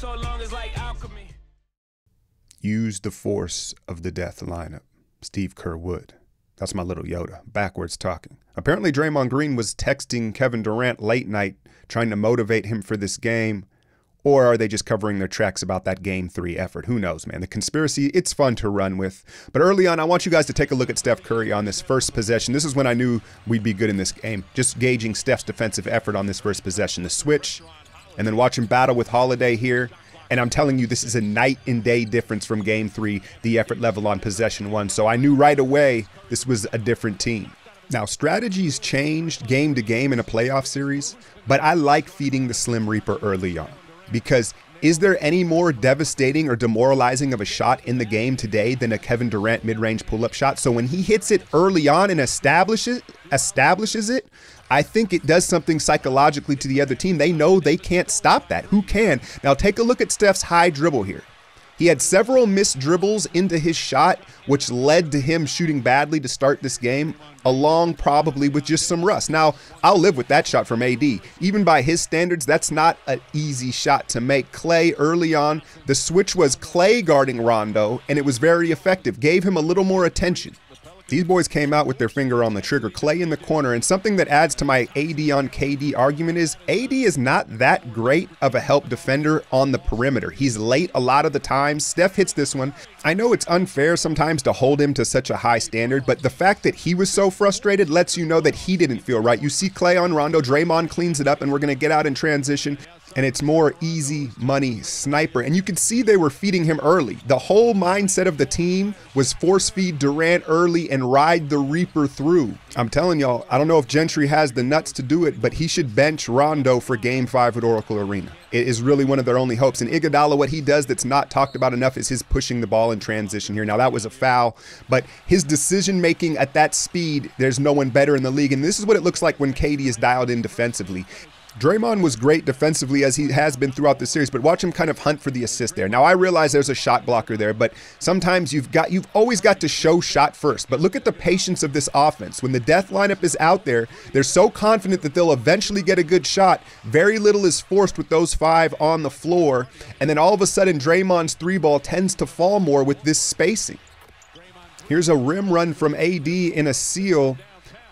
so long is like alchemy. Use the force of the death lineup. Steve Kerr would. That's my little Yoda, backwards talking. Apparently Draymond Green was texting Kevin Durant late night trying to motivate him for this game. Or are they just covering their tracks about that Game 3 effort? Who knows, man? The conspiracy, it's fun to run with. But early on, I want you guys to take a look at Steph Curry on this first possession. This is when I knew we'd be good in this game. Just gauging Steph's defensive effort on this first possession. The switch, and then watch him battle with Holiday here. And I'm telling you, this is a night and day difference from Game 3, the effort level on possession 1. So I knew right away this was a different team. Now, strategies changed game to game in a playoff series, but I like feeding the Slim Reaper early on. Because is there any more devastating or demoralizing of a shot in the game today than a Kevin Durant mid-range pull-up shot? So when he hits it early on and establishes it, I think it does something psychologically to the other team. They know they can't stop that. Who can? Now take a look at Steph's high dribble here. He had several missed dribbles into his shot, which led to him shooting badly to start this game, along probably with just some rust. Now, I'll live with that shot from AD. Even by his standards, that's not an easy shot to make. Clay early on, the switch was Clay guarding Rondo, and it was very effective. Gave him a little more attention. These boys came out with their finger on the trigger. Clay in the corner, and something that adds to my AD on KD argument is AD is not that great of a help defender on the perimeter. He's late a lot of the time. Steph hits this one. I know it's unfair sometimes to hold him to such a high standard, but the fact that he was so frustrated lets you know that he didn't feel right. You see Clay on Rondo, Draymond cleans it up, and we're going to get out in transition. And it's more easy money sniper. And you could see they were feeding him early. The whole mindset of the team was force feed Durant early and ride the Reaper through. I'm telling y'all, I don't know if Gentry has the nuts to do it, but he should bench Rondo for Game 5 at Oracle Arena. It is really one of their only hopes. And Iguodala, what he does that's not talked about enough is his pushing the ball in transition here. Now, that was a foul, but his decision-making at that speed, there's no one better in the league. And this is what it looks like when KD is dialed in defensively. Draymond was great defensively as he has been throughout the series, but watch him kind of hunt for the assist there. Now, I realize there's a shot blocker there, but sometimes you've always got to show shot first. But look at the patience of this offense. When the death lineup is out there, they're so confident that they'll eventually get a good shot. Very little is forced with those 5 on the floor. And then all of a sudden, Draymond's 3-ball tends to fall more with this spacing. Here's a rim run from AD in a seal.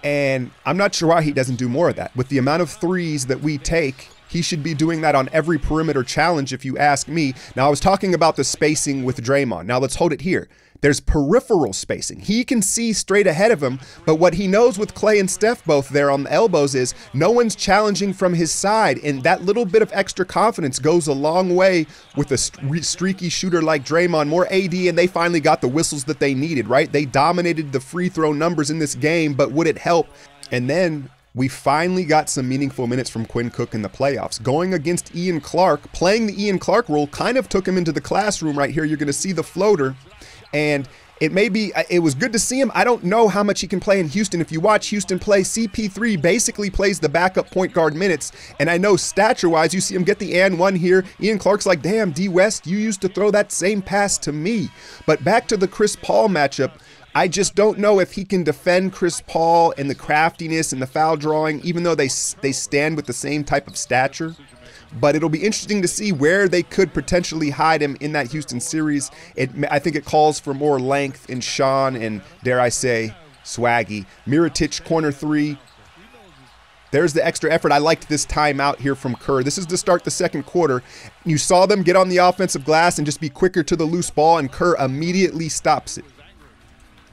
And I'm not sure why he doesn't do more of that. With the amount of threes that we take, he should be doing that on every perimeter challenge if you ask me. Now, I was talking about the spacing with Draymond. Now, let's hold it here. There's peripheral spacing. He can see straight ahead of him, but what he knows with Clay and Steph both there on the elbows is no one's challenging from his side, and that little bit of extra confidence goes a long way with a streaky shooter like Draymond. More AD, and they finally got the whistles that they needed, right? They dominated the free throw numbers in this game, but would it help? And then we finally got some meaningful minutes from Quinn Cook in the playoffs. Going against Ian Clark, playing the Ian Clark role kind of took him into the classroom right here. You're going to see the floater. And it was good to see him. I don't know how much he can play in Houston. If you watch Houston play, CP3 basically plays the backup point guard minutes. And I know stature-wise, you see him get the and one here. Ian Clark's like, damn, D West, you used to throw that same pass to me. But back to the Chris Paul matchup, I just don't know if he can defend Chris Paul and the craftiness and the foul drawing, even though they stand with the same type of stature. But it'll be interesting to see where they could potentially hide him in that Houston series. I think it calls for more length in Sean and, dare I say, Swaggy. Mirotic, corner 3. There's the extra effort. I liked this timeout here from Kerr. This is to start the second quarter. You saw them get on the offensive glass and just be quicker to the loose ball, and Kerr immediately stops it.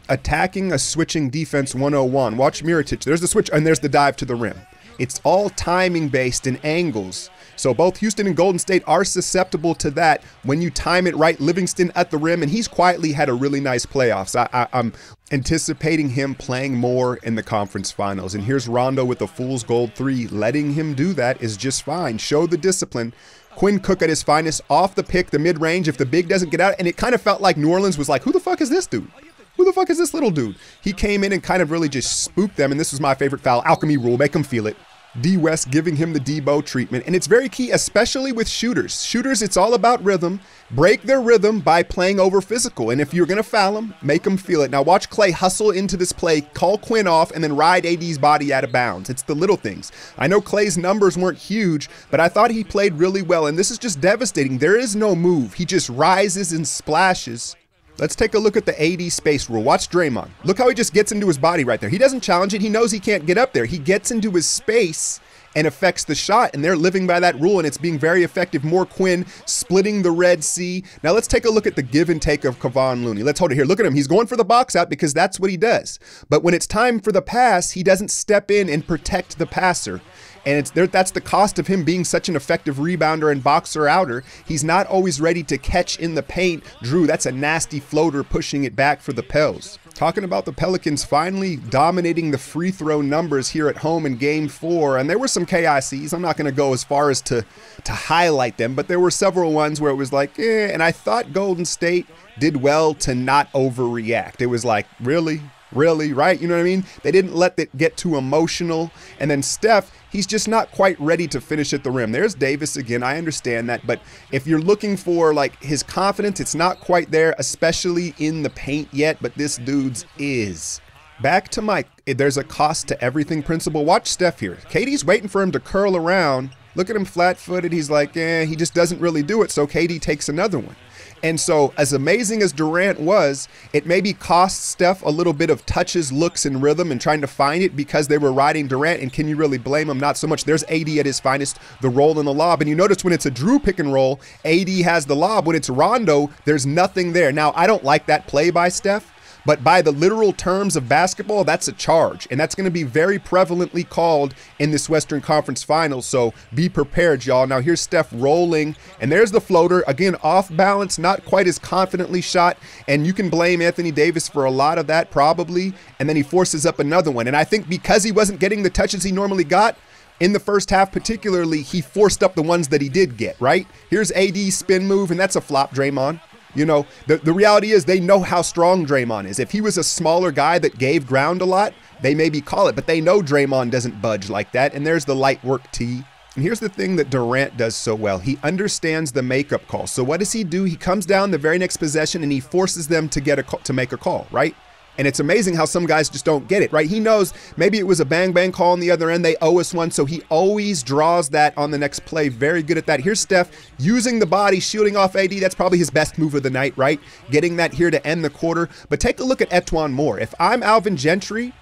Attacking a switching defense 101. Watch Mirotic. There's the switch, and there's the dive to the rim. It's all timing based and angles. So both Houston and Golden State are susceptible to that when you time it right. Livingston at the rim, and he's quietly had a really nice playoffs. I'm anticipating him playing more in the conference finals. And here's Rondo with the fool's gold 3. Letting him do that is just fine. Show the discipline. Quinn Cook at his finest, off the pick, the mid-range, if the big doesn't get out. And it kind of felt like New Orleans was like, who the fuck is this dude? Who the fuck is this little dude? He came in and kind of really just spooked them, and this was my favorite foul. Alchemy rule, make them feel it. D West giving him the Debo treatment. And it's very key, especially with shooters. Shooters, it's all about rhythm. Break their rhythm by playing over physical. And if you're going to foul them, make them feel it. Now watch Klay hustle into this play, call Quinn off, and then ride AD's body out of bounds. It's the little things. I know Klay's numbers weren't huge, but I thought he played really well. And this is just devastating. There is no move. He just rises and splashes. Let's take a look at the AD space rule. Watch Draymond. Look how he just gets into his body right there. He doesn't challenge it. He knows he can't get up there. He gets into his space and affects the shot, and they're living by that rule, and it's being very effective. More Quinn splitting the Red Sea. Now let's take a look at the give and take of Kevon Looney. Let's hold it here. Look at him. He's going for the box out because that's what he does. But when it's time for the pass, he doesn't step in and protect the passer. And that's the cost of him being such an effective rebounder and boxer outer. He's not always ready to catch in the paint. Drew, that's a nasty floater pushing it back for the Pels. Talking about the Pelicans finally dominating the free throw numbers here at home in Game 4. And there were some KICs. I'm not going to go as far as to highlight them, but there were several ones where it was like, and I thought Golden State did well to not overreact. It was like, really, right? You know what I mean? They didn't let it get too emotional. And then Steph, he's just not quite ready to finish at the rim. There's Davis again. I understand that. But if you're looking for like his confidence, it's not quite there, especially in the paint yet. But this dude's is. Back to Mike. There's a cost to everything principle. Watch Steph here. KD's waiting for him to curl around. Look at him flat-footed. He's like, he just doesn't really do it. So KD takes another one. And so as amazing as Durant was, it maybe cost Steph a little bit of touches, looks, and rhythm and trying to find it because they were riding Durant. And can you really blame him? Not so much. There's AD at his finest, the roll and the lob. And you notice when it's a Drew pick and roll, AD has the lob. When it's Rondo, there's nothing there. Now, I don't like that play by Steph. But by the literal terms of basketball, that's a charge. And that's going to be very prevalently called in this Western Conference Finals. So be prepared, y'all. Now here's Steph rolling. And there's the floater. Again, off balance, not quite as confidently shot. And you can blame Anthony Davis for a lot of that probably. And then he forces up another one. And I think because he wasn't getting the touches he normally got, in the first half particularly, he forced up the ones that he did get, right? Here's AD's spin move, and that's a flop, Draymond. You know, the reality is they know how strong Draymond is. If he was a smaller guy that gave ground a lot, they maybe call it. But they know Draymond doesn't budge like that. And there's the light work tee. And here's the thing that Durant does so well. He understands the makeup call. So what does he do? He comes down the very next possession and he forces them to make a call, right? And it's amazing how some guys just don't get it, right? He knows maybe it was a bang call on the other end. They owe us one. So he always draws that on the next play. Very good at that. Here's Steph using the body, shooting off AD. That's probably his best move of the night, right? Getting that here to end the quarter. But take a look at Antoine Moore. If I'm Alvin Gentry,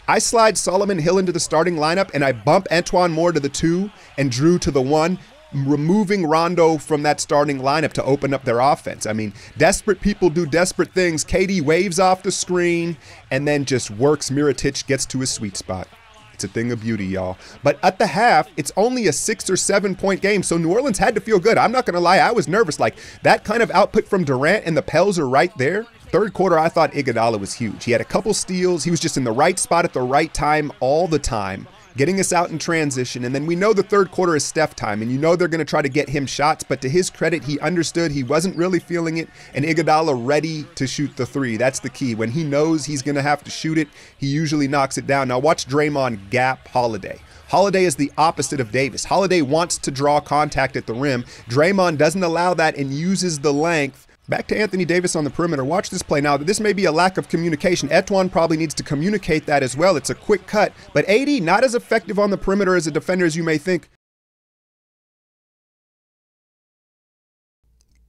I slide Solomon Hill into the starting lineup and I bump Antoine Moore to the 2 and Drew to the 1. Removing Rondo from that starting lineup to open up their offense. I mean, desperate people do desperate things. KD waves off the screen and then just works. Mirotic gets to his sweet spot. It's a thing of beauty, y'all. But at the half, it's only a 6 or 7 point game, so New Orleans had to feel good. I'm not going to lie, I was nervous. Like, that kind of output from Durant and the Pels are right there. Third quarter, I thought Iguodala was huge. He had a couple steals. He was just in the right spot at the right time all the time, getting us out in transition. And then we know the third quarter is Steph time, and you know they're going to try to get him shots. But to his credit, he understood he wasn't really feeling it, and Iguodala ready to shoot the 3. That's the key. When he knows he's going to have to shoot it, he usually knocks it down. Now watch Draymond gap Holiday. Holiday is the opposite of Davis. Holiday wants to draw contact at the rim. Draymond doesn't allow that and uses the length. Back to Anthony Davis on the perimeter. Watch this play. Now, this may be a lack of communication. Antoine probably needs to communicate that as well. It's a quick cut. But AD, not as effective on the perimeter as a defender as you may think.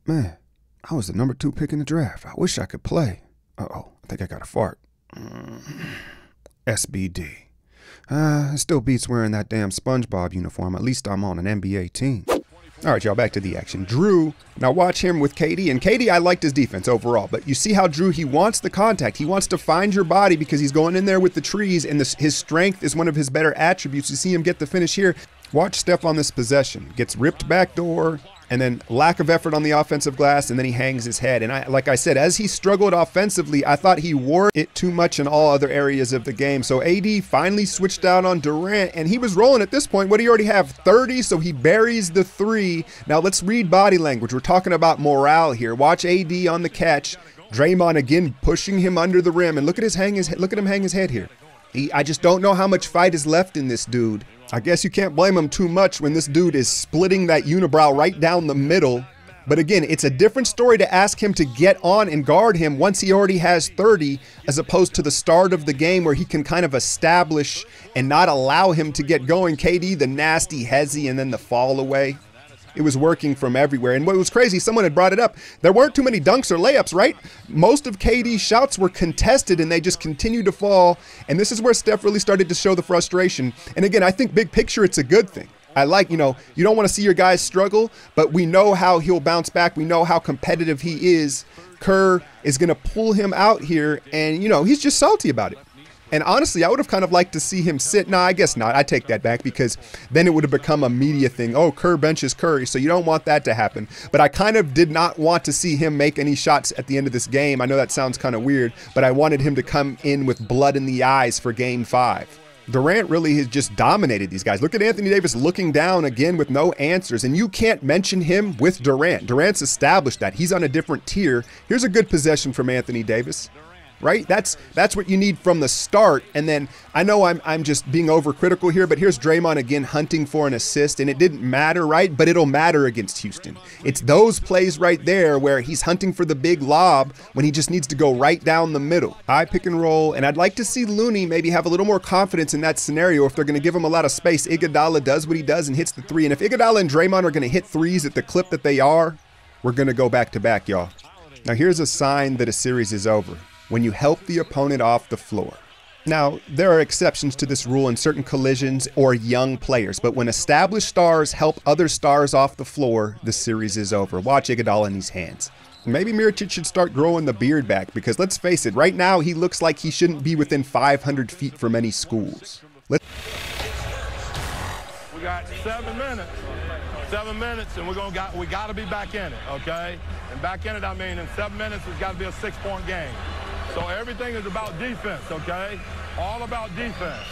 Man, I was the number 2 pick in the draft. I wish I could play. Uh-oh, I think I got a fart. SBD. It still beats wearing that damn SpongeBob uniform. At least I'm on an NBA team. All right, y'all, back to the action. Drew, now watch him with KD. And KD, I liked his defense overall. But you see how Drew, he wants the contact. He wants to find your body because he's going in there with the trees. And his strength is one of his better attributes. You see him get the finish here. Watch Steph on this possession. Gets ripped back door. And then lack of effort on the offensive glass, and then he hangs his head. And like I said, as he struggled offensively, I thought he wore it too much in all other areas of the game. So AD finally switched out on Durant, and he was rolling at this point. What do you already have? 30, so he buries the 3. Now let's read body language. We're talking about morale here. Watch AD on the catch. Draymond again pushing him under the rim, and look at him hang his head here. I just don't know how much fight is left in this dude. I guess you can't blame him too much when this dude is splitting that unibrow right down the middle. But again, it's a different story to ask him to get on and guard him once he already has 30, as opposed to the start of the game where he can kind of establish and not allow him to get going. KD, the nasty hezzy, and then the fall away. It was working from everywhere. And what was crazy, someone had brought it up, there weren't too many dunks or layups, right? Most of KD's shots were contested and they just continued to fall. And this is where Steph really started to show the frustration. And again, I think big picture, it's a good thing. I like, you don't want to see your guys struggle, but we know how he'll bounce back. We know how competitive he is. Kerr is going to pull him out here and, he's just salty about it. And honestly, I would have kind of liked to see him sit. Nah, I guess not. I take that back because then it would have become a media thing. Oh, Kerr benches Curry, so you don't want that to happen. But I kind of did not want to see him make any shots at the end of this game. I know that sounds kind of weird, but I wanted him to come in with blood in the eyes for Game 5. Durant really has just dominated these guys. Look at Anthony Davis looking down again with no answers, and you can't mention him with Durant. Durant's established that. He's on a different tier. Here's a good possession from Anthony Davis. Right? That's what you need from the start. And then I know I'm just being overcritical here, but here's Draymond again hunting for an assist, and it didn't matter, right? But it'll matter against Houston. It's those plays right there where he's hunting for the big lob when he just needs to go right down the middle. High pick and roll, and I'd like to see Looney maybe have a little more confidence in that scenario if they're going to give him a lot of space. Iguodala does what he does and hits the three. And if Iguodala and Draymond are going to hit threes at the clip that they are, we're going to go back to back, y'all. Now here's a sign that a series is over. When you help the opponent off the floor. Now, there are exceptions to this rule in certain collisions or young players, but when established stars help other stars off the floor, the series is over. Watch Iguodala in his hands. Maybe Mirotic should start growing the beard back because let's face it, right now he looks like he shouldn't be within 500 feet from any schools. We got 7 minutes. 7 minutes, and we got to be back in it, okay? And back in it, I mean, in 7 minutes, it's got to be a 6-point game. So everything is about defense, okay? All about defense.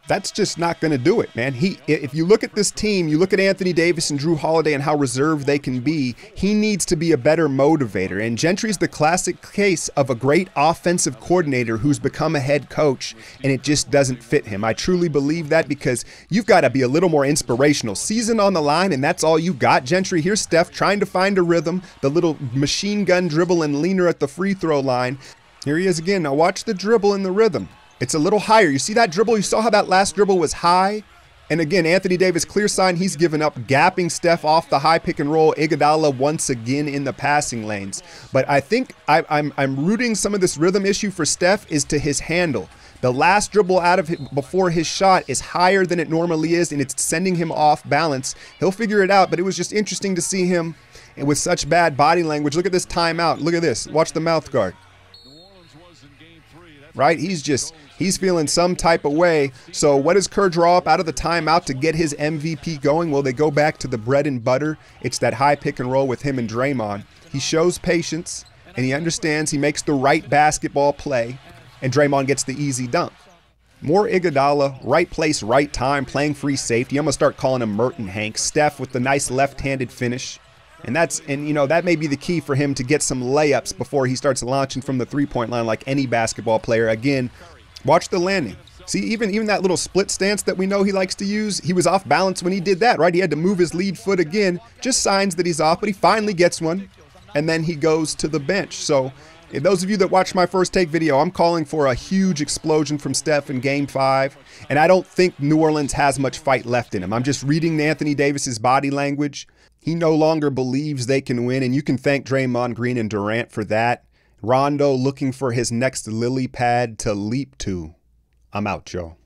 That's just not going to do it, man. If you look at this team, you look at Anthony Davis and Drew Holiday and how reserved they can be, he needs to be a better motivator. And Gentry's the classic case of a great offensive coordinator who's become a head coach, and it just doesn't fit him. I truly believe that because you've got to be a little more inspirational. Season on the line, and that's all you got, Gentry. Here's Steph trying to find a rhythm, the little machine gun dribble and leaner at the free throw line. Here he is again. Now watch the dribble and the rhythm. It's a little higher. You see that dribble? You saw how that last dribble was high? And again, Anthony Davis, clear sign he's given up, gapping Steph off the high pick and roll. Iguodala once again in the passing lanes. But I think I'm rooting some of this rhythm issue for Steph is to his handle. The last dribble out of him before his shot is higher than it normally is, and it's sending him off balance. He'll figure it out, but it was just interesting to see him with such bad body language. Look at this timeout. Look at this. Watch the mouth guard. Right? He's feeling some type of way. So what does Kerr draw up out of the timeout to get his MVP going? Well, they go back to the bread and butter. It's that high pick and roll with him and Draymond. He shows patience, and he understands. He makes the right basketball play, and Draymond gets the easy dunk. More Iguodala, right place, right time, playing free safety. I'm going to start calling him Merton Hanks. Steph with the nice left-handed finish. And that may be the key for him to get some layups before he starts launching from the three-point line like any basketball player. Again, watch the landing. See, even that little split stance that we know he likes to use, he was off balance when he did that, right? He had to move his lead foot again. Just signs that he's off, but he finally gets one, and then he goes to the bench. So those of you that watched my first take video, I'm calling for a huge explosion from Steph in Game 5, and I don't think New Orleans has much fight left in him. I'm just reading Anthony Davis's body language. He no longer believes they can win, and you can thank Draymond Green and Durant for that. Rondo looking for his next lily pad to leap to. I'm out, y'all.